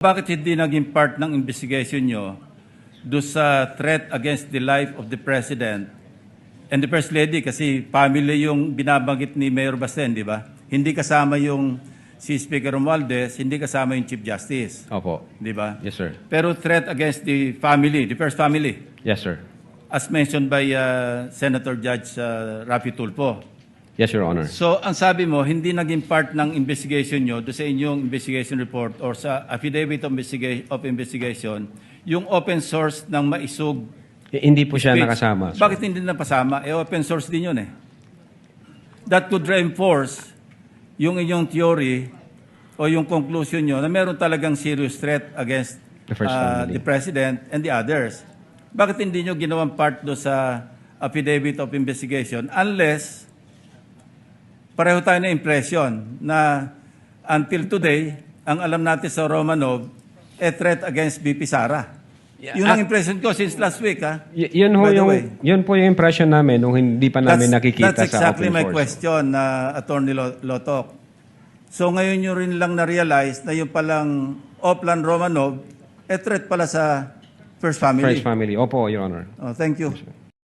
Bakit hindi naging part ng investigation nyo do sa threat against the life of the President and the First Lady? Kasi family yung binabanggit ni Mayor Basten, di ba? Hindi kasama yung si Speaker Romualdez, hindi kasama yung Chief Justice. Opo. Di ba? Yes, sir. Pero threat against the family, the first family, Yes, sir. as mentioned by Senator Judge Rafi Tulfo. Yes, Your Honor. So, ang sabi mo, hindi naging part ng investigation nyo do sa inyong investigation report or sa affidavit of investigation, yung open source ng maisug. Hindi po siya speech. nakasama, sir. Bakit hindi napasama? Open source din yun eh. That could reinforce yung inyong theory o yung conclusion nyo na meron talagang serious threat against The first family. the President and the others. Bakit hindi nyo ginawang part do sa affidavit of investigation unless pareho tayo na impression na until today, ang alam natin sa Romanov, threat against BP Sara. Yun ang impression ko since last week. Yun By the way. yun po yung impression namin nung hindi pa namin nakikita That's exactly sa open my source. question, Attorney Lotok. So ngayon nyo rin lang na-realize na yung palang Oplan Romanov, threat pala sa First Family. First family. Opo, Your Honor. Oh, thank you.